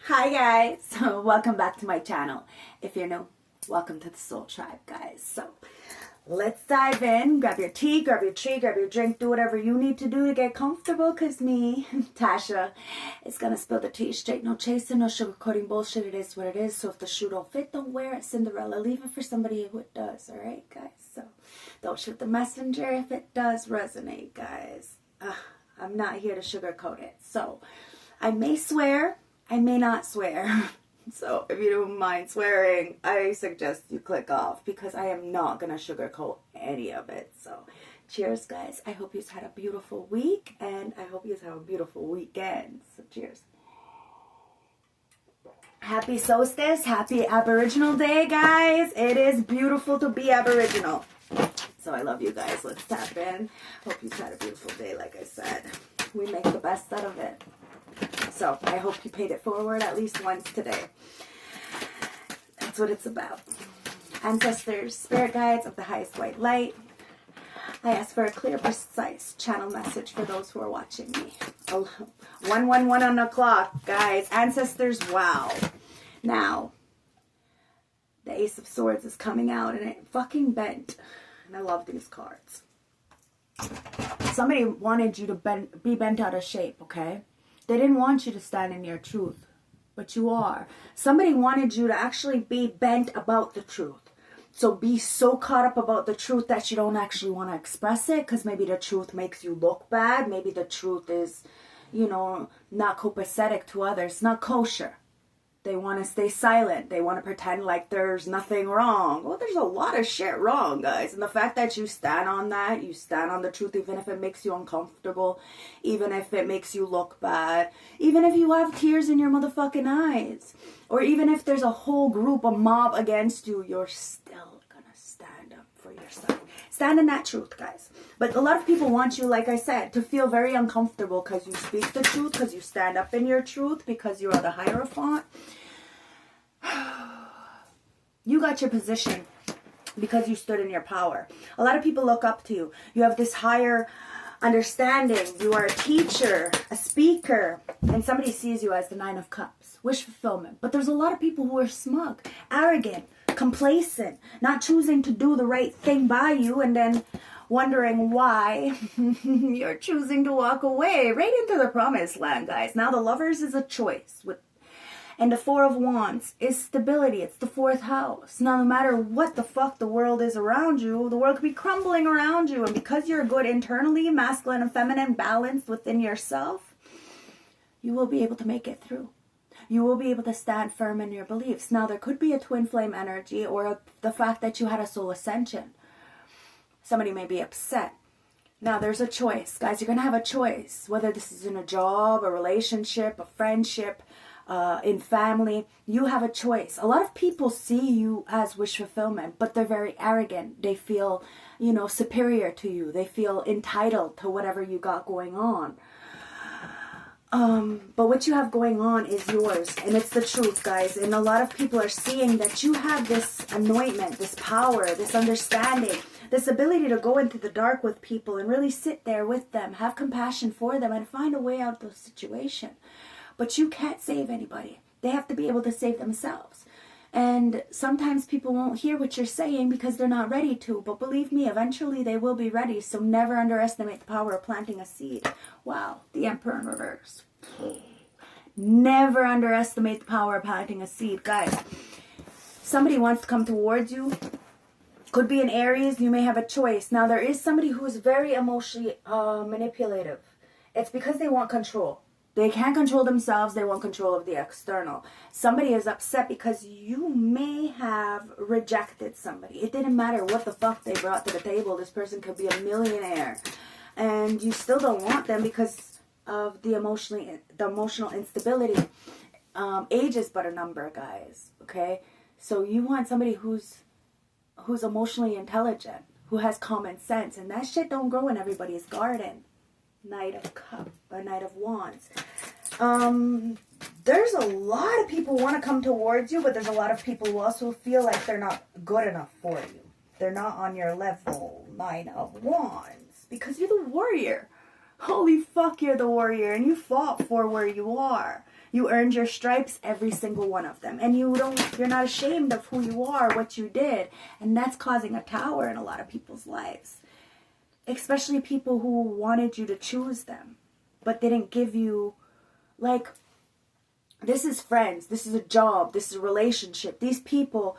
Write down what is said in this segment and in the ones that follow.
Hi guys, so welcome back to my channel. If you're new, welcome to the Soul Tribe, guys. So let's dive in. Grab your tea, grab your tree, grab your drink, do whatever you need to do to get comfortable, because me, Tasha, is gonna spill the tea straight. No chasing, no sugarcoating bullshit. It is what it is. So if the shoe don't fit, don't wear it. Cinderella, leave it for somebody who it does. All right, guys. So don't shoot the messenger if it does resonate, guys. I'm not here to sugarcoat it. So I may swear, I may not swear. So if you don't mind swearing, I suggest you click off, because I am not going to sugarcoat any of it. So cheers, guys. I hope you've had a beautiful week, and I hope you've had a beautiful weekend. So cheers. Happy solstice. Happy Aboriginal Day, guys. It is beautiful to be Aboriginal. So I love you guys. Let's tap in. Hope you've had a beautiful day, like I said. We make the best out of it. So I hope you paid it forward at least once today. That's what it's about. Ancestors, spirit guides of the highest white light, I ask for a clear, precise channel message for those who are watching me. 111 on the clock, guys. Ancestors, wow. Now, the Ace of Swords is coming out, and it fucking bent. And I love these cards. Somebody wanted you to be bent out of shape, okay? They didn't want you to stand in your truth, but you are. Somebody wanted you to actually be bent about the truth. So be so caught up about the truth that you don't actually want to express it, because maybe the truth makes you look bad. Maybe the truth is, you know, not copacetic to others, not kosher. They want to stay silent. They want to pretend like there's nothing wrong. Well, there's a lot of shit wrong, guys. And the fact that you stand on that, you stand on the truth, even if it makes you uncomfortable, even if it makes you look bad, even if you have tears in your motherfucking eyes, or even if there's a whole group, a mob against you, you're still gonna stand up for yourself. Stand in that truth, guys. But a lot of people want you, like I said, to feel very uncomfortable because you speak the truth, because you stand up in your truth, because you are the Hierophant. You got your position because you stood in your power. A lot of people look up to you. You have this higher understanding. You are a teacher, a speaker, and somebody sees you as the Nine of Cups. Wish fulfillment. But there's a lot of people who are smug, arrogant, complacent, not choosing to do the right thing by you, and then wondering why you're choosing to walk away right into the promised land, guys. Now the Lovers is a choice. And the Four of Wands is stability. It's the fourth house. Now, no matter what the fuck the world is around you, the world could be crumbling around you. And because you're good internally, masculine and feminine, balanced within yourself, you will be able to make it through. You will be able to stand firm in your beliefs. Now, there could be a twin flame energy, or the fact that you had a soul ascension. Somebody may be upset. Now, there's a choice. Guys, you're going to have a choice. Whether this is in a job, a relationship, a friendship, in family, you have a choice. A lot of people see you as wish fulfillment, but they're very arrogant. They feel, you know, superior to you. They feel entitled to whatever you got going on. But what you have going on is yours, and it's the truth, guys. And a lot of people are seeing that you have this anointment, this power, this understanding, this ability to go into the dark with people and really sit there with them, have compassion for them, and find a way out of the situation. But you can't save anybody. They have to be able to save themselves. And sometimes people won't hear what you're saying because they're not ready to. But believe me, eventually they will be ready. So never underestimate the power of planting a seed. Wow, the Emperor in reverse. Never underestimate the power of planting a seed. Guys, somebody wants to come towards you. Could be an Aries. You may have a choice. Now, there is somebody who is very emotionally manipulative. It's because they want control. They can't control themselves. They want control of the external. Somebody is upset because you may have rejected somebody. It didn't matter what the fuck they brought to the table. This person could be a millionaire. And you still don't want them because of the emotional instability. Age is but a number, guys. Okay? So you want somebody who's emotionally intelligent, who has common sense. And that shit don't grow in everybody's garden. Knight of Cups, or Knight of Wands. There's a lot of people who want to come towards you, but there's a lot of people who also feel like they're not good enough for you. They're not on your level. Knight of Wands. Because you're the warrior. Holy fuck, you're the warrior, and you fought for where you are. You earned your stripes, every single one of them. And you're not ashamed of who you are, what you did. And that's causing a tower in a lot of people's lives. Especially people who wanted you to choose them. But they didn't give you, like, this is friends. This is a job. This is a relationship. These people,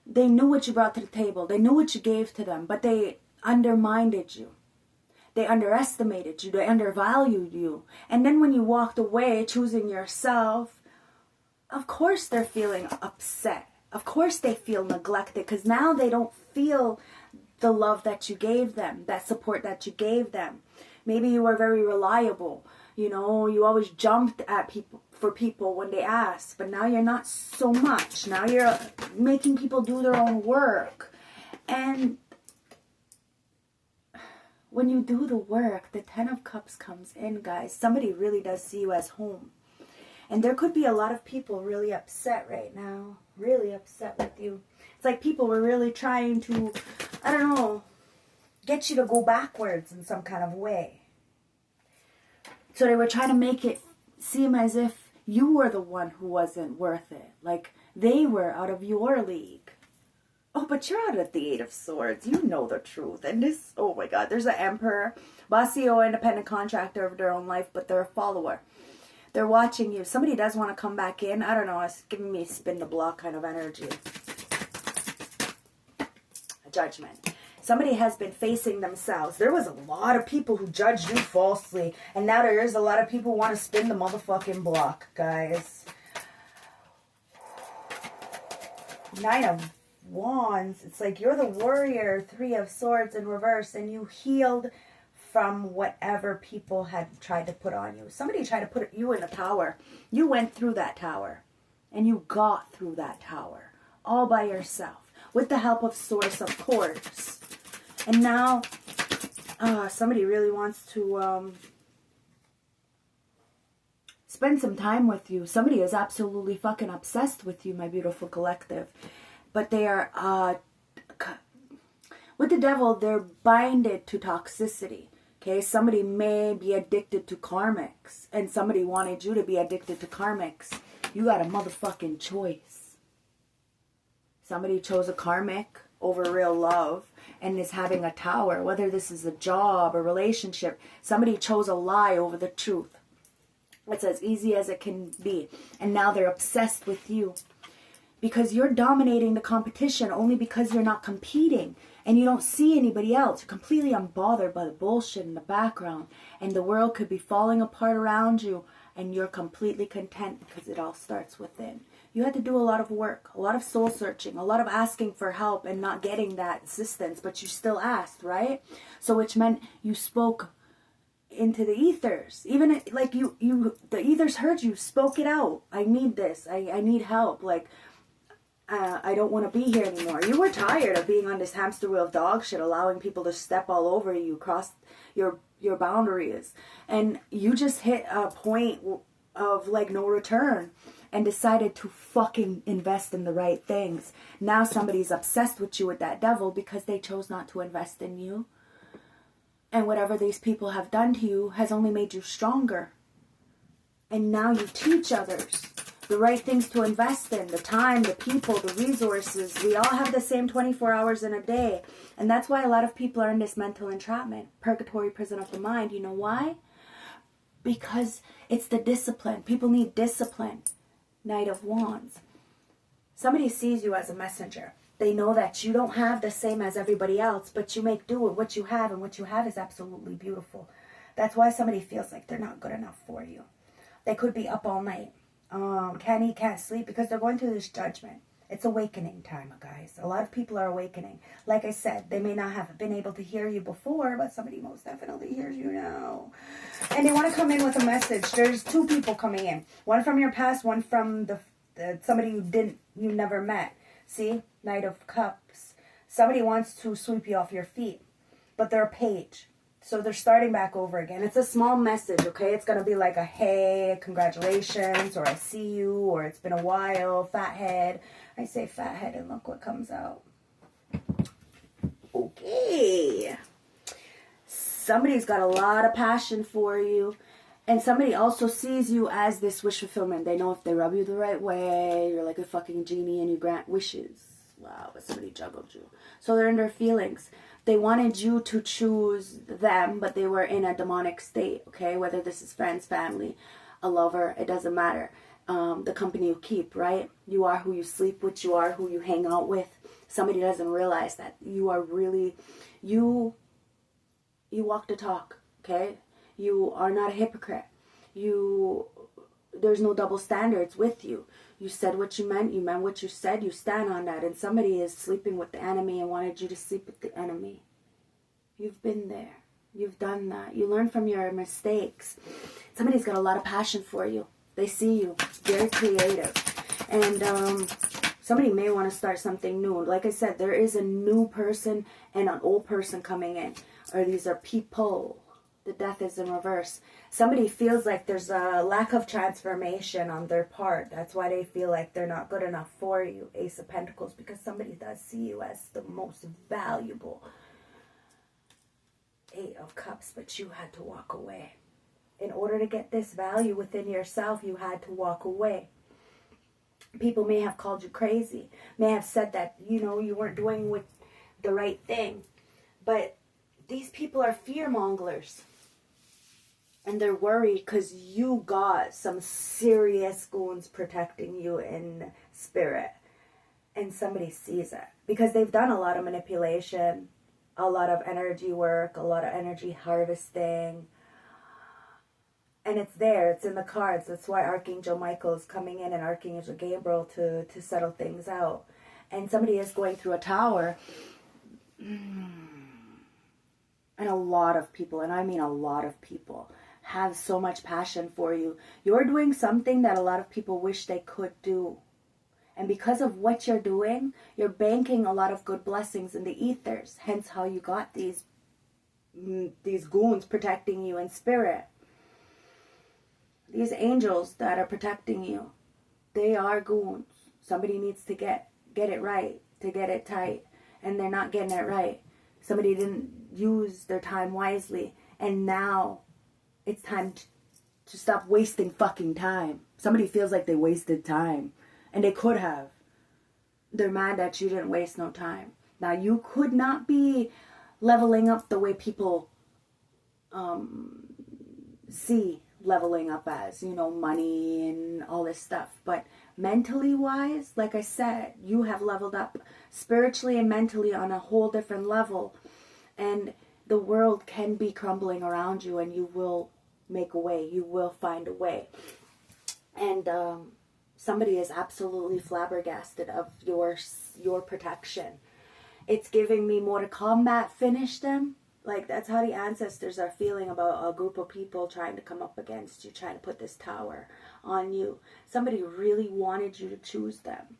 they knew what you brought to the table. They knew what you gave to them. But they undermined you. They underestimated you. They undervalued you. And then when you walked away choosing yourself, of course they're feeling upset. Of course they feel neglected because now they don't feel the love that you gave them, that support that you gave them. Maybe you were very reliable. You know, you always jumped at people when they asked. But now you're not so much. Now you're making people do their own work. And when you do the work, the 10 of Cups comes in, guys. Somebody really does see you as home. And there could be a lot of people really upset right now. Really upset with you. It's like people were really trying to, I don't know, get you to go backwards in some kind of way. So they were trying to make it seem as if you were the one who wasn't worth it. Like they were out of your league. Oh, but you're out at the 8 of Swords. You know the truth. And this, oh my God, there's an Emperor. Bossy or independent contractor of their own life, but they're a follower. They're watching you. Somebody does want to come back in. I don't know. It's giving me spin the block kind of energy. A Judgment. Somebody has been facing themselves. There was a lot of people who judged you falsely. And now there is a lot of people who want to spin the motherfucking block, guys. 9 of Wands. It's like you're the warrior, 3 of Swords in reverse, and you healed from whatever people had tried to put on you. Somebody tried to put you in a tower. You went through that tower, and you got through that tower all by yourself with the help of Source, of course. And now somebody really wants to spend some time with you. Somebody is absolutely fucking obsessed with you, my beautiful collective. But they are, with the devil, they're binded to toxicity. Okay, somebody may be addicted to karmics. And somebody wanted you to be addicted to karmics. You got a motherfucking choice. Somebody chose a karmic over real love and is having a tower. Whether this is a job, a relationship. Somebody chose a lie over the truth. It's as easy as it can be. And now they're obsessed with you. Because you're dominating the competition only because you're not competing. And you don't see anybody else. You're completely unbothered by the bullshit in the background. And the world could be falling apart around you. And you're completely content because it all starts within. You had to do a lot of work. A lot of soul searching. A lot of asking for help and not getting that assistance. But you still asked, right? So which meant you spoke into the ethers. Even like the ethers heard you. Spoke it out. I need this. I need help. Like, I don't want to be here anymore. You were tired of being on this hamster wheel of dog shit, allowing people to step all over you, cross your boundaries. And you just hit a point of like no return and decided to fucking invest in the right things. Now somebody's obsessed with you with that devil because they chose not to invest in you. And whatever these people have done to you has only made you stronger. And now you teach others the right things to invest in, the time, the people, the resources. We all have the same 24 hours in a day. And that's why a lot of people are in this mental entrapment, purgatory prison of the mind. You know why? Because it's the discipline. People need discipline. Knight of Wands. Somebody sees you as a messenger. They know that you don't have the same as everybody else, but you make do with what you have, and what you have is absolutely beautiful. That's why somebody feels like they're not good enough for you. They could be up all night. Can't eat, can't sleep, because they're going through this judgment. It's awakening time, guys. A lot of people are awakening. Like I said, they may not have been able to hear you before, but somebody most definitely hears you now. And they want to come in with a message. There's 2 people coming in. One from your past, one from somebody you never met. See? Knight of Cups. Somebody wants to sweep you off your feet, but they're a page. So they're starting back over again. It's a small message, okay? It's going to be like a, hey, congratulations, or I see you, or it's been a while, Fathead. I say Fathead, and look what comes out. Okay. Somebody's got a lot of passion for you, And somebody also sees you as this wish fulfillment. They know if they rub you the right way, you're like a fucking genie and you grant wishes. Wow, but somebody juggled you. So they're in their feelings. They wanted you to choose them, but they were in a demonic state, okay? Whether this is friends, family, a lover, it doesn't matter. The company you keep, right? You are who you sleep with. You are who you hang out with. Somebody doesn't realize that you are really, you walk the talk, okay? You are not a hypocrite. There's no double standards with you. You said what you meant what you said, you stand on that. And somebody is sleeping with the enemy and wanted you to sleep with the enemy. You've been there. You've done that. You learn from your mistakes. Somebody's got a lot of passion for you. They see you. Very creative. And somebody may want to start something new. Like I said, there is a new person and an old person coming in. Or these are people. The death is in reverse. Somebody feels like there's a lack of transformation on their part. That's why they feel like they're not good enough for you. Ace of Pentacles. Because somebody does see you as the most valuable. Eight of Cups. But you had to walk away. In order to get this value within yourself, you had to walk away. People may have called you crazy. May have said that, you weren't doing the right thing. But these people are fear mongers. And they're worried because you got some serious goons protecting you in spirit. And somebody sees it. Because they've done a lot of manipulation, a lot of energy work, a lot of energy harvesting. And it's there. It's in the cards. That's why Archangel Michael is coming in and Archangel Gabriel to settle things out. And somebody is going through a tower. And a lot of people, and I mean a lot of people, have so much passion for you. You're doing something that a lot of people wish they could do. And because of what you're doing, you're banking a lot of good blessings in the ethers. Hence how you got these goons protecting you in spirit. These angels that are protecting you, they are goons. Somebody needs to get it right, to get it tight. And they're not getting it right. Somebody didn't use their time wisely. And now it's time to stop wasting fucking time. Somebody feels like they wasted time. And they could have. They're mad that you didn't waste no time. Now you could not be leveling up the way people see leveling up as, money and all this stuff. But mentally wise, like I said, you have leveled up spiritually and mentally on a whole different level. And the world can be crumbling around you and you will make a way. You will find a way. And somebody is absolutely flabbergasted of your protection. It's giving me more to combat, finish them. Like, that's how the ancestors are feeling about a group of people trying to come up against you, trying to put this tower on you. Somebody really wanted you to choose them.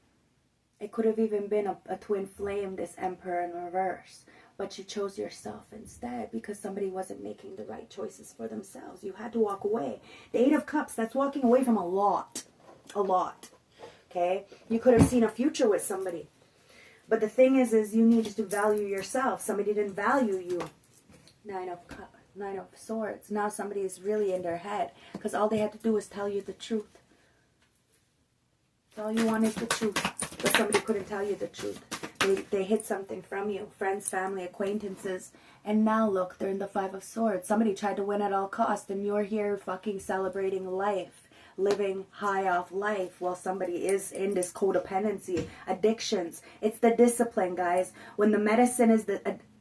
It could have even been a twin flame, this Emperor in reverse. But you chose yourself instead because somebody wasn't making the right choices for themselves. You had to walk away. The Eight of Cups, that's walking away from a lot. A lot. Okay? You could have seen a future with somebody. But the thing is you needed to value yourself. Somebody didn't value you. Nine of Swords. Now somebody is really in their head because all they had to do was tell you the truth. All you want is the truth. But somebody couldn't tell you the truth. They hid something from you. Friends, family, acquaintances. And now look, they're in the Five of Swords. Somebody tried to win at all costs and you're here fucking celebrating life. Living high off life while somebody is in this codependency. Addictions. It's the discipline, guys. When the medicine is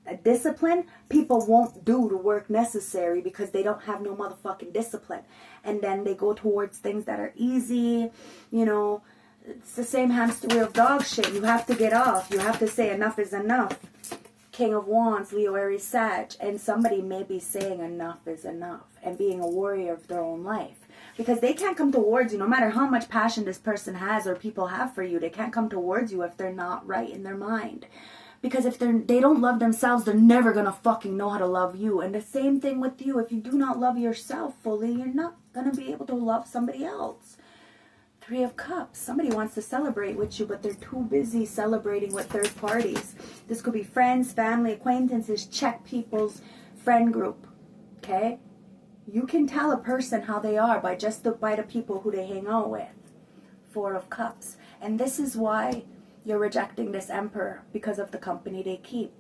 a discipline, people won't do the work necessary because they don't have no motherfucking discipline. And then they go towards things that are easy, It's the same hamster wheel of dog shit. You have to get off. You have to say enough is enough. King of Wands, Leo, Aries, Sag. And somebody may be saying enough is enough and being a warrior of their own life. Because they can't come towards you, no matter how much passion this person has or people have for you. They can't come towards you if they're not right in their mind. Because if they don't love themselves, they're never going to fucking know how to love you. And the same thing with you. If you do not love yourself fully, you're not going to be able to love somebody else. Three of Cups. Somebody wants to celebrate with you, but they're too busy celebrating with third parties. This could be friends, family, acquaintances. Check people's friend group. Okay? You can tell a person how they are by by the people who they hang out with. Four of Cups. And this is why you're rejecting this Emperor, because of the company they keep.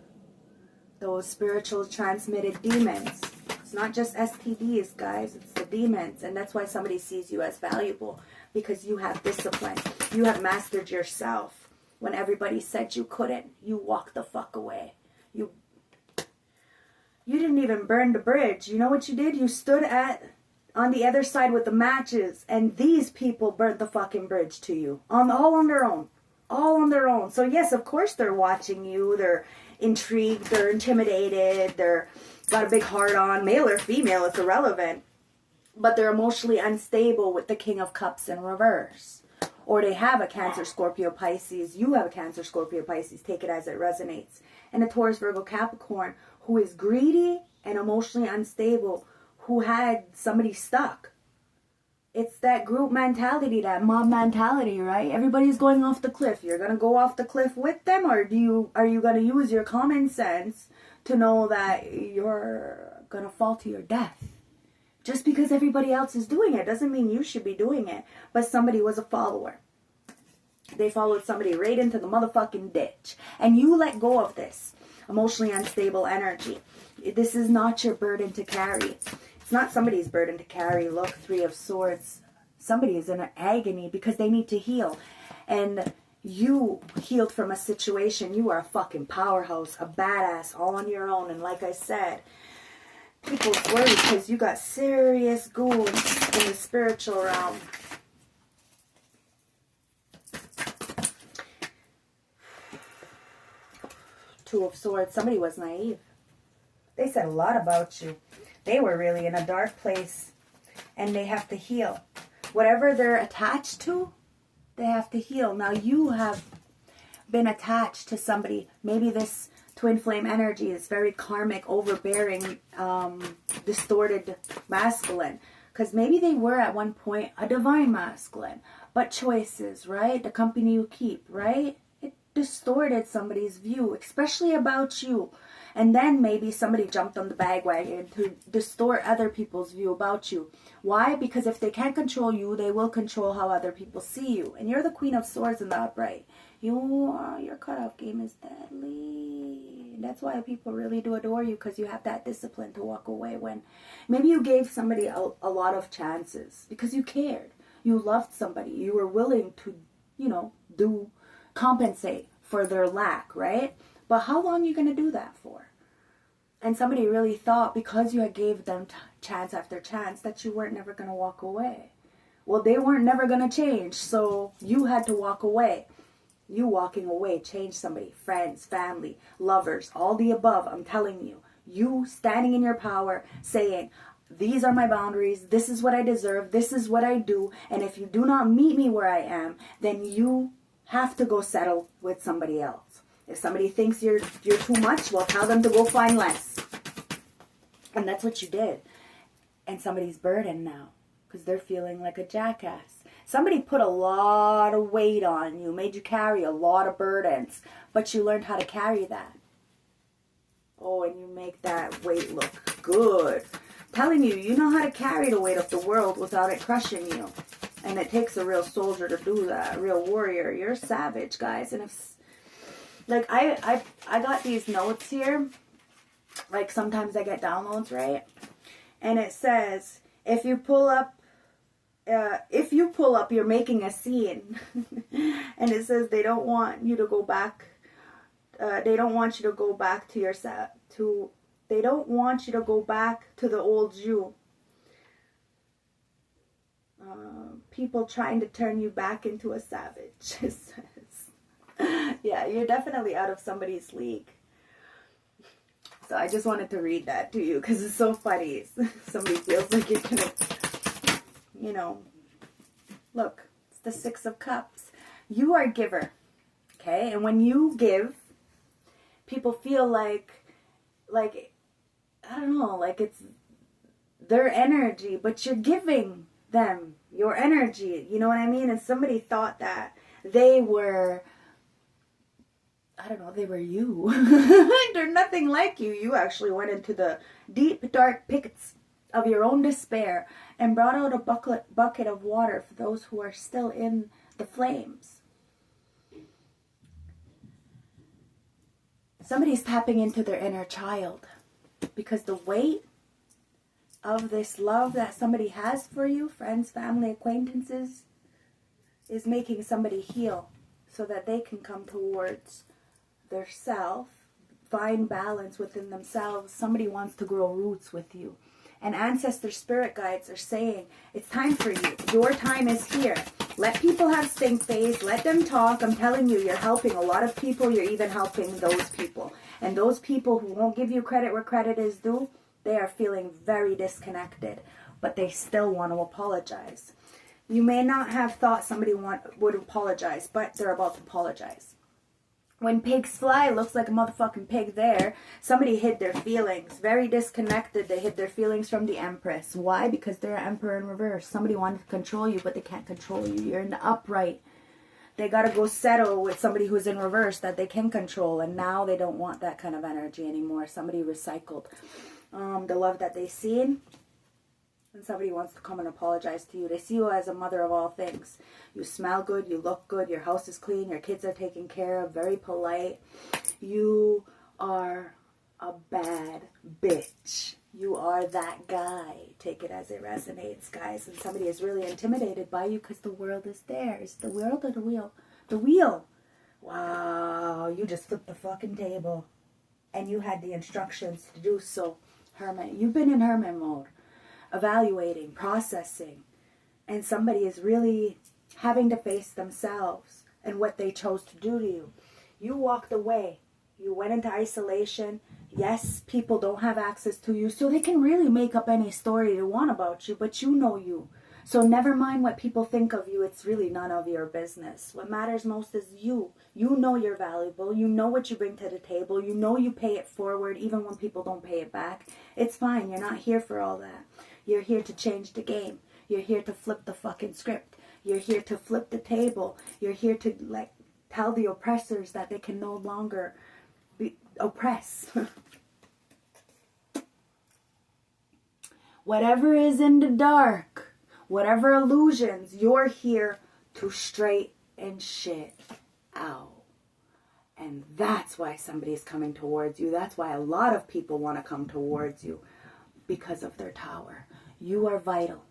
Those spiritual transmitted demons. It's not just STDs, guys. It's the demons. And that's why somebody sees you as valuable. Because you have discipline. You have mastered yourself. When everybody said you couldn't, you walked the fuck away. You didn't even burn the bridge. You know what you did? You stood on the other side with the matches. And these people burnt the fucking bridge to you. All on their own. All on their own. So yes, of course they're watching you. They're intrigued. They're intimidated. They're got a big heart on. Male or female, it's irrelevant. But they're emotionally unstable with the King of Cups in reverse. Or they have a Cancer, Scorpio, Pisces. You have a Cancer, Scorpio, Pisces. Take it as it resonates. And a Taurus, Virgo, Capricorn who is greedy and emotionally unstable, who had somebody stuck. It's that group mentality, that mob mentality, right? Everybody's going off the cliff. You're going to go off the cliff with them, or are you going to use your common sense to know that you're going to fall to your death? Just because everybody else is doing it doesn't mean you should be doing it. But somebody was a follower. They followed somebody right into the motherfucking ditch. And you let go of this emotionally unstable energy. This is not your burden to carry. It's not somebody's burden to carry. Look, Three of Swords. Somebody is in an agony because they need to heal. And you healed from a situation. You are a fucking powerhouse, a badass, all on your own. And like I said, people's worried because you got serious goons in the spiritual realm. Two of Swords. Somebody was naive. They said a lot about you. They were really in a dark place. And they have to heal. Whatever they're attached to, they have to heal. Now you have been attached to somebody. Maybe this twin flame energy is very karmic, overbearing, distorted masculine. Because maybe they were at one point a divine masculine. But choices, right? The company you keep, right? It distorted somebody's view, especially about you. And then maybe somebody jumped on the bandwagon to distort other people's view about you. Why? Because if they can't control you, they will control how other people see you. And you're the Queen of Swords in the upright. Your cutoff game is deadly. That's why people really do adore you, because you have that discipline to walk away when maybe you gave somebody a lot of chances because you cared. You loved somebody. You were willing to, compensate for their lack, right? But how long are you going to do that for? And somebody really thought because you had gave them chance after chance that you weren't never going to walk away. Well, they weren't never going to change, so you had to walk away. You walking away changed somebody. Friends, family, lovers, all the above. I'm telling you. You standing in your power saying, these are my boundaries. This is what I deserve. This is what I do. And if you do not meet me where I am, then you have to go settle with somebody else. If somebody thinks you're too much, well, tell them to go find less. And that's what you did. And somebody's burdened now because they're feeling like a jackass. Somebody put a lot of weight on you, made you carry a lot of burdens, but you learned how to carry that. Oh, and you make that weight look good. Telling you, you know how to carry the weight of the world without it crushing you. And it takes a real soldier to do that, a real warrior. You're a savage, guys. And if, like, I got these notes here. Like, sometimes I get downloads, right? And it says, if you pull up, you're making a scene. And it says they don't want you to go back. They don't want you to go back to they don't want you to go back to the old you. People trying to turn you back into a savage. It says. Yeah, you're definitely out of somebody's league. So I just wanted to read that to you because it's so funny. Somebody feels like you're gonna, look, it's the Six of Cups. You are a giver, okay? And when you give, people feel like, I don't know, like it's their energy, but you're giving them your energy, you know what I mean? And somebody thought that they were, I don't know, they were you. They're nothing like you. You actually went into the deep, dark pits of your own despair and brought out a bucket of water for those who are still in the flames. Somebody's tapping into their inner child because the weight of this love that somebody has for you, friends, family, acquaintances, is making somebody heal so that they can come towards their self, find balance within themselves. Somebody wants to grow roots with you. And ancestor spirit guides are saying, it's time for you. Your time is here. Let people have stink face. Let them talk. I'm telling you, you're helping a lot of people. You're even helping those people. And those people who won't give you credit where credit is due, they are feeling very disconnected. But they still want to apologize. You may not have thought somebody would apologize, but they're about to apologize. When pigs fly, it looks like a motherfucking pig there. Somebody hid their feelings. Very disconnected. They hid their feelings from the Empress. Why? Because they're Emperor in reverse. Somebody wanted to control you, but they can't control you. You're in the upright. They got to go settle with somebody who's in reverse that they can control. And now they don't want that kind of energy anymore. Somebody recycled the love that they seen. And somebody wants to come and apologize to you. They see you as a mother of all things. You smell good, you look good, your house is clean, your kids are taken care of, very polite. You are a bad bitch. You are that guy. Take it as it resonates, guys. And somebody is really intimidated by you because the world is there. Is the world or the wheel? The wheel. Wow, you just flipped the fucking table. And you had the instructions to do so. Hermit. You've been in hermit mode. Evaluating, processing, and somebody is really having to face themselves and what they chose to do to you. You walked away. You went into isolation. Yes, people don't have access to you, so they can really make up any story they want about you, but you know you. So never mind what people think of you. It's really none of your business. What matters most is you. You know you're valuable. You know what you bring to the table. You know you pay it forward even when people don't pay it back. It's fine. You're not here for all that. You're here to change the game. You're here to flip the fucking script. You're here to flip the table. You're here to tell the oppressors that they can no longer oppress. Whatever is in the dark, whatever illusions, you're here to straighten shit out. And that's why somebody's coming towards you. That's why a lot of people want to come towards you. Because of their tower. You are vital.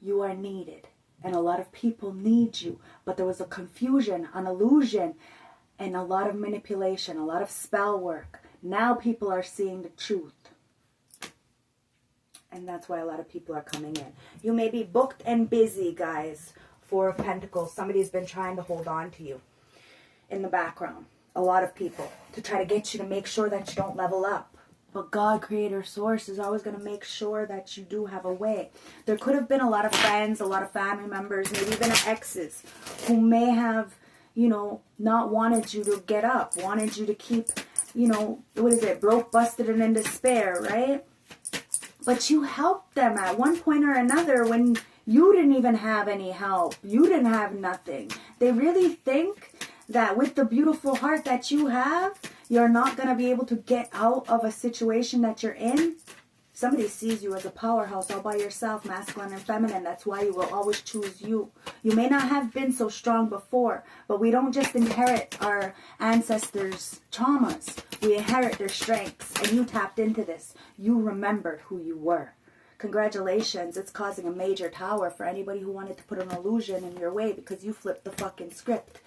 You are needed. And a lot of people need you. But there was a confusion, an illusion, and a lot of manipulation, a lot of spell work. Now people are seeing the truth. And that's why a lot of people are coming in. You may be booked and busy, guys. Four of Pentacles. Somebody's been trying to hold on to you in the background. A lot of people. To try to get you to make sure that you don't level up. But God, Creator, Source is always going to make sure that you do have a way. There could have been a lot of friends, a lot of family members, maybe even exes who may have, not wanted you to get up, wanted you to keep, broke, busted, and in despair, right? But you helped them at one point or another when you didn't even have any help. You didn't have nothing. They really think that with the beautiful heart that you have, you're not going to be able to get out of a situation that you're in. Somebody sees you as a powerhouse all by yourself, masculine and feminine. That's why you will always choose you. You may not have been so strong before, but we don't just inherit our ancestors' traumas. We inherit their strengths, and you tapped into this. You remembered who you were. Congratulations, it's causing a major tower for anybody who wanted to put an illusion in your way because you flipped the fucking script.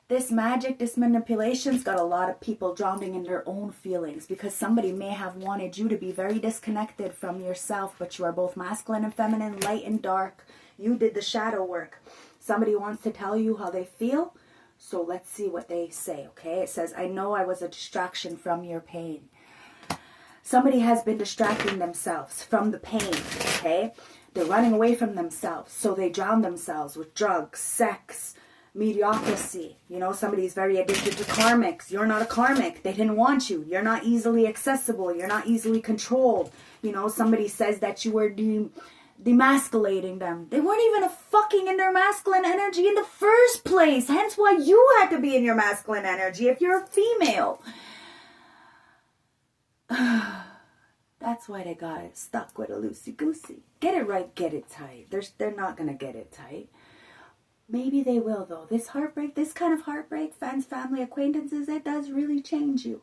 This magic, this manipulation's got a lot of people drowning in their own feelings because somebody may have wanted you to be very disconnected from yourself, but you are both masculine and feminine, light and dark. You did the shadow work. Somebody wants to tell you how they feel, so let's see what they say, okay? It says, I know I was a distraction from your pain. Somebody has been distracting themselves from the pain, okay? They're running away from themselves, so they drown themselves with drugs, sex, mediocrity. Somebody's very addicted to karmics. You're not a karmic. They didn't want you. You're not easily accessible. You're not easily controlled. Somebody says that you were demasculating them. They weren't even fucking in their masculine energy in the first place. Hence why you had to be in your masculine energy if you're a female. That's why they got it stuck with a loosey-goosey. Get it right, get it tight. They're not going to get it tight. Maybe they will, though. This heartbreak, this kind of heartbreak, friends, family, acquaintances, it does really change you.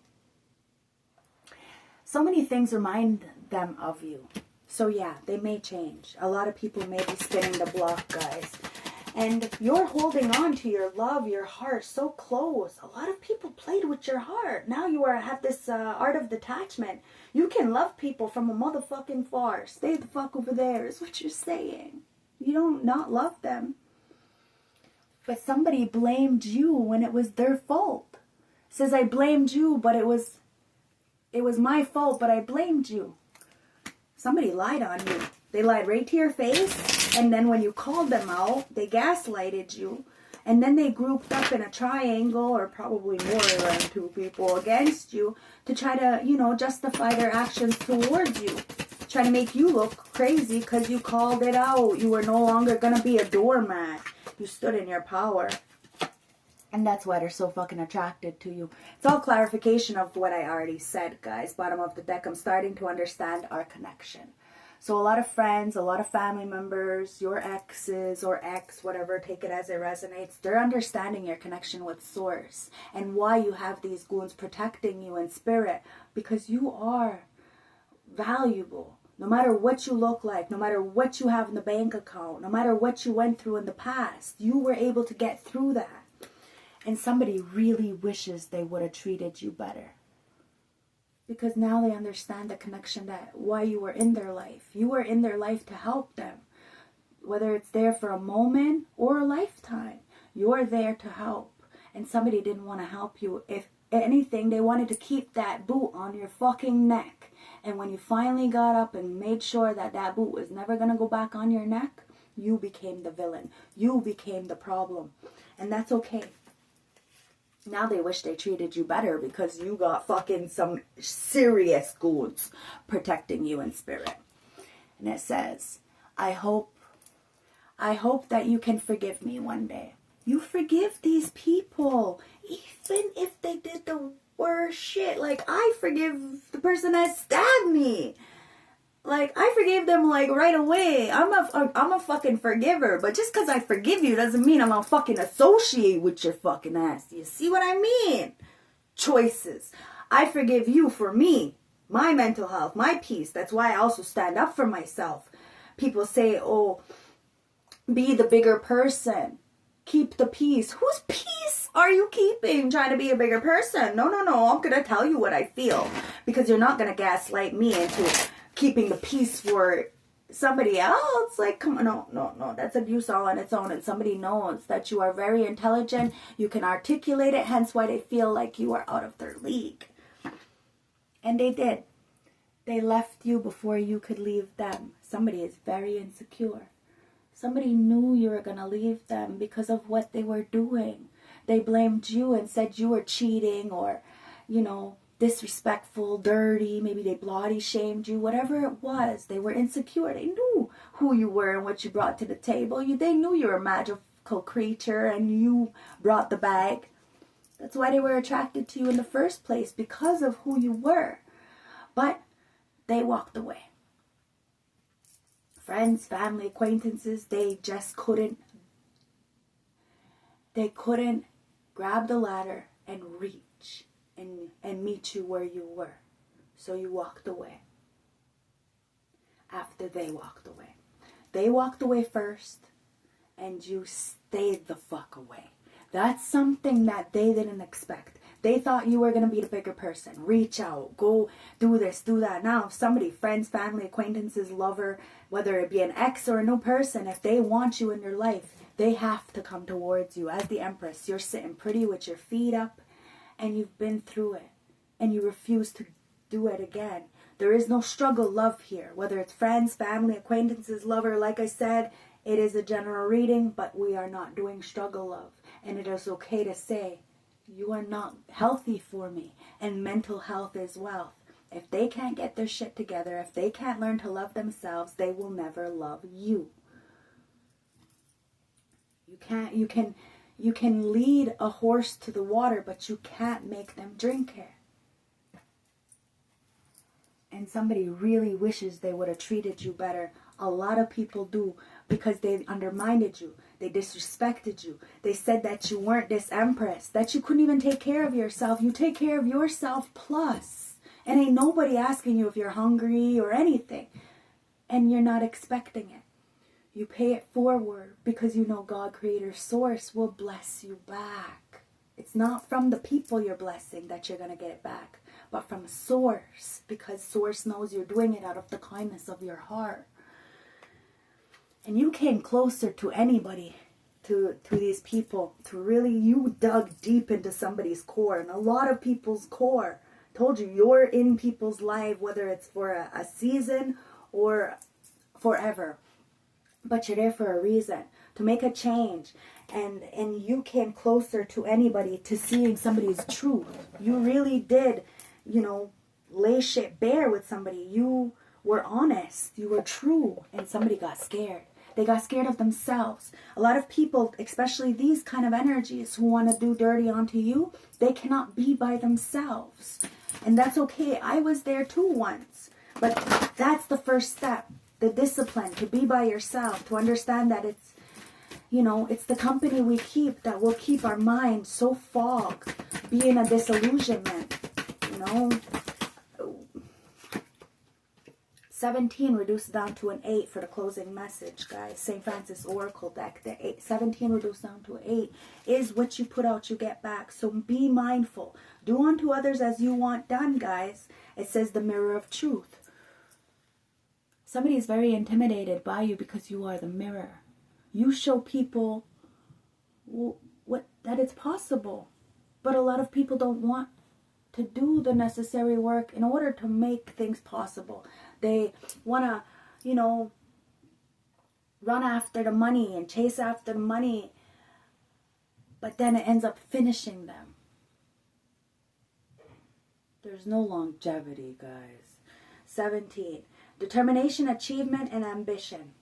So many things remind them of you. So yeah, they may change. A lot of people may be spinning the block, guys. And you're holding on to your love, your heart so close. A lot of people played with your heart. Now you have this art of detachment. You can love people from a motherfucking far. Stay the fuck over there is what you're saying. You don't not love them. But somebody blamed you when it was their fault. Says, I blamed you, but it was my fault, but I blamed you. Somebody lied on you. They lied right to your face, and then when you called them out, they gaslighted you, and then they grouped up in a triangle, or probably more than two people against you, to try to, you know, justify their actions towards you. Try to make you look crazy because you called it out. You were no longer going to be a doormat. You stood in your power. And that's why they're so fucking attracted to you. It's all clarification of what I already said, guys. Bottom of the deck, I'm starting to understand our connection. So a lot of friends, a lot of family members, your exes or ex, whatever, take it as it resonates. They're understanding your connection with Source and why you have these goons protecting you in spirit. Because you are valuable. No matter what you look like, no matter what you have in the bank account, no matter what you went through in the past, you were able to get through that. And somebody really wishes they would have treated you better. Because now they understand the connection, that why you were in their life. You were in their life to help them. Whether it's there for a moment or a lifetime. You're there to help. And somebody didn't want to help you. If anything, they wanted to keep that boot on your fucking neck. And when you finally got up and made sure that that boot was never going to go back on your neck, you became the villain. You became the problem. And that's okay. Now they wish they treated you better because you got fucking some serious goons protecting you in spirit. And it says, I hope that you can forgive me one day. You forgive these people, even if they did the worst shit. Like, I forgive the person that stabbed me. Like, I forgave them, like, right away. I'm a fucking forgiver. But just because I forgive you doesn't mean I'm gonna fucking associate with your fucking ass. You see what I mean? Choices. I forgive you for me. My mental health. My peace. That's why I also stand up for myself. People say, oh, be the bigger person. Keep the peace. Whose peace are you keeping trying to be a bigger person? No. I'm going to tell you what I feel. Because you're not going to gaslight me into keeping the peace for somebody else. Like, come on, no. That's abuse all on its own. And somebody knows that you are very intelligent. You can articulate it. Hence why they feel like you are out of their league. And they did. They left you before you could leave them. Somebody is very insecure. Somebody knew you were going to leave them because of what they were doing. They blamed you and said you were cheating or, you know, disrespectful, dirty. Maybe they body shamed you. Whatever it was, they were insecure. They knew who you were and what you brought to the table. They knew you were a magical creature and you brought the bag. That's why they were attracted to you in the first place, because of who you were. But they walked away. Friends, family, acquaintances, they just couldn't grab the ladder and reach and meet you where you were. So you walked away. After they walked away. They walked away first and you stayed the fuck away. That's something that they didn't expect. They thought you were going to be the bigger person. Reach out. Go do this, do that. Now, if somebody, friends, family, acquaintances, lover, whether it be an ex or a new person, if they want you in their life, they have to come towards you. As the Empress, you're sitting pretty with your feet up and you've been through it. And you refuse to do it again. There is no struggle love here. Whether it's friends, family, acquaintances, lover, like I said, it is a general reading, but we are not doing struggle love. And it is okay to say, you are not healthy for me. And mental health is wealth. If they can't get their shit together, if they can't learn to love themselves, they will never love you. You can lead a horse to the water, but you can't make them drink it. and somebody really wishes they would have treated you better. A lot of people do, because they undermined you. They disrespected you. They said that you weren't this empress, that you couldn't even take care of yourself. You take care of yourself plus. And ain't nobody asking you if you're hungry or anything. And you're not expecting it. You pay it forward because you know God, Creator, Source will bless you back. It's not from the people you're blessing that you're going to get it back, but from Source, because Source knows you're doing it out of the kindness of your heart. And you came closer to anybody, to these people, to really, you dug deep into somebody's core, and a lot of people's core. Told you, you're in people's life, whether it's for a season or forever. But you're there for a reason, to make a change. And you came closer to anybody, to seeing somebody's truth. You really did, lay shit bare with somebody. You were honest. You were true. And somebody got scared. They got scared of themselves. A lot of people, especially these kind of energies who want to do dirty onto you, they cannot be by themselves. And that's okay. I was there too once. But that's the first step. The discipline to be by yourself, to understand that it's, it's the company we keep that will keep our mind so fogged, be in a disillusionment, 17 reduced down to an 8 for the closing message, guys. St. Francis Oracle deck. The 17 reduced down to an 8 is what you put out, you get back. So be mindful. Do unto others as you want done, guys. It says the mirror of truth. Somebody is very intimidated by you because you are the mirror. You show people that it's possible. But a lot of people don't want to do the necessary work in order to make things possible. They want to, run after the money and chase after the money. But then it ends up finishing them. There's no longevity, guys. 17. Determination, achievement, and ambition.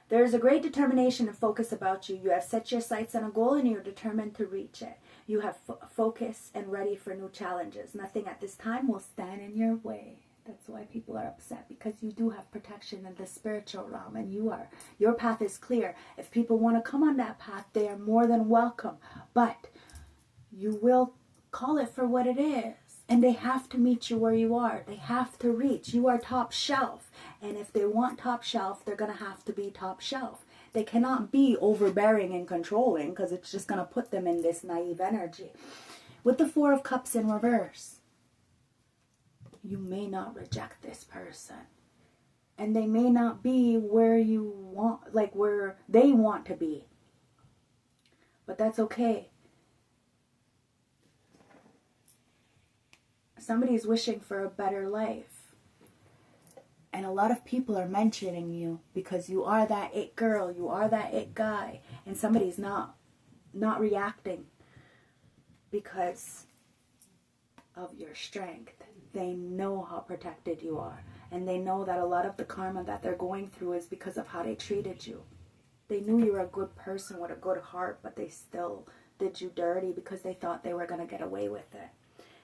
There is a great determination and focus about you. You have set your sights on a goal and you're determined to reach it. You have focus and ready for new challenges. Nothing at this time will stand in your way. That's why people are upset, because you do have protection in the spiritual realm, and your path is clear. If people want to come on that path, they are more than welcome. But you will call it for what it is. And they have to meet you where you are. They have to reach. You are top shelf. And if they want top shelf, they're going to have to be top shelf. They cannot be overbearing and controlling, because it's just going to put them in this naive energy. With the 4 of Cups in reverse, you may not reject this person. And they may not be where you want, like where they want to be. But that's okay. Somebody's wishing for a better life. And a lot of people are mentioning you because you are that it girl, you are that it guy. And somebody's not reacting because of your strength. They know how protected you are. And they know that a lot of the karma that they're going through is because of how they treated you. They knew you were a good person with a good heart, but they still did you dirty because they thought they were going to get away with it.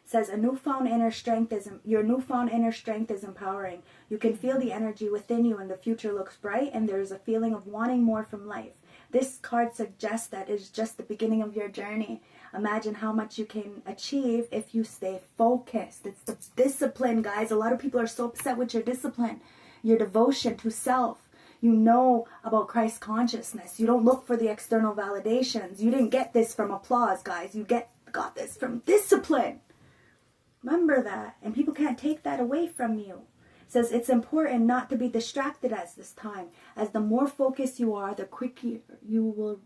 Says your newfound inner strength is empowering. You can feel the energy within you and the future looks bright, and there is a feeling of wanting more from life. This card suggests that it's just the beginning of your journey. Imagine how much you can achieve if you stay focused. It's the discipline, guys. A lot of people are so upset with your discipline, your devotion to self. You know about Christ consciousness. You don't look for the external validations. You didn't get this from applause, guys. You got this from discipline. Remember that. And people can't take that away from you. It says it's important not to be distracted at this time. As the more focused you are, the quicker you will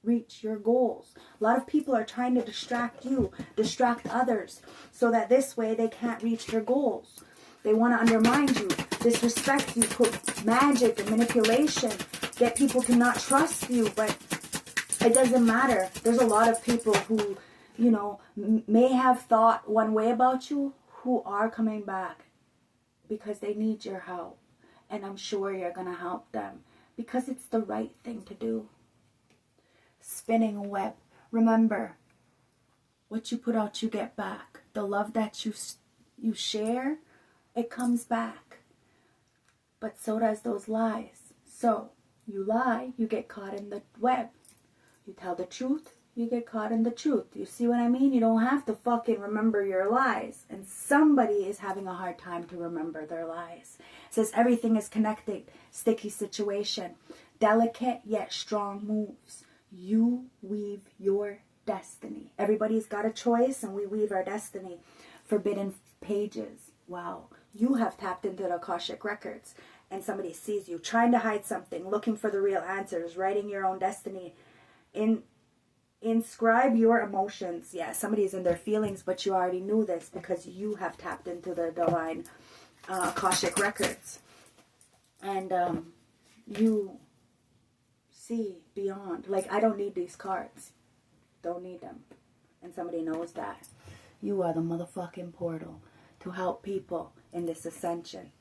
reach your goals. A lot of people are trying to distract you, distract others, so that this way they can't reach their goals. They want to undermine you, disrespect you, put magic and manipulation, get people to not trust you, but it doesn't matter. There's a lot of people who, may have thought one way about you, who are coming back because they need your help. And I'm sure you're going to help them because it's the right thing to do. Spinning a web. Remember, what you put out, you get back. The love that you share it comes back. But so does those lies. So, you lie, you get caught in the web. You tell the truth, you get caught in the truth. You see what I mean? You don't have to fucking remember your lies. And somebody is having a hard time to remember their lies. It says everything is connected. Sticky situation. Delicate yet strong moves. You weave your destiny. Everybody's got a choice and we weave our destiny. Forbidden pages. Wow. You have tapped into the Akashic records and somebody sees you trying to hide something, looking for the real answers, writing your own destiny. Inscribe your emotions. Yeah, somebody's in their feelings, but you already knew this because you have tapped into the divine Akashic records. And you see beyond. Like, I don't need these cards. Don't need them. And somebody knows that. You are the motherfucking portal to help people in this ascension.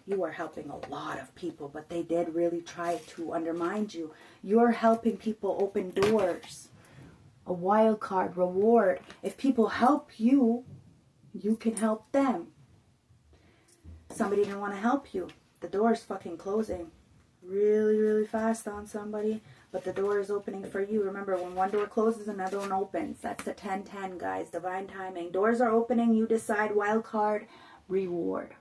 You are helping a lot of people, but they did really try to undermine you. You're helping people open doors. A wild card reward. If people help you, you can help them. Somebody didn't want to help you. The door is fucking closing really, really fast on somebody, but the door is opening for you. Remember, when one door closes, another one opens. That's the 10-10, guys. Divine timing. Doors are opening. You decide. Wild card reward.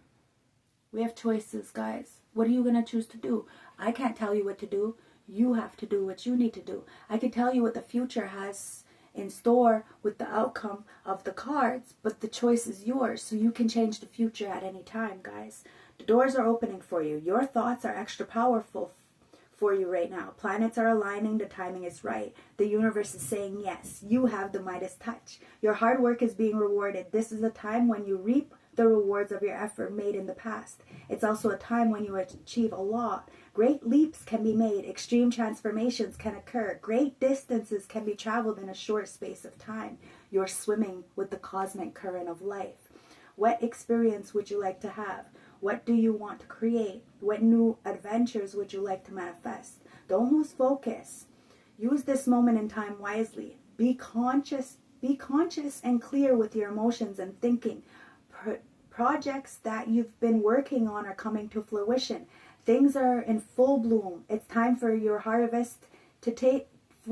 We have choices, guys. What are you going to choose to do? I can't tell you what to do. You have to do what you need to do. I can tell you what the future has in store with the outcome of the cards, but the choice is yours, so you can change the future at any time, guys. The doors are opening for you. Your thoughts are extra powerful for you right now. Planets are aligning. The timing is right. The universe is saying yes. You have the Midas touch. Your hard work is being rewarded. This is a time when you reap the rewards of your effort made in the past. It's also a time when you achieve a lot. Great leaps can be made. Extreme transformations can occur. Great distances can be traveled in a short space of time. You're swimming with the cosmic current of life. What experience would you like to have? What do you want to create? What new adventures would you like to manifest? Don't lose focus. Use this moment in time wisely. Be conscious and clear with your emotions and thinking. Projects that you've been working on are coming to fruition. Things are in full bloom. It's time for your harvest to take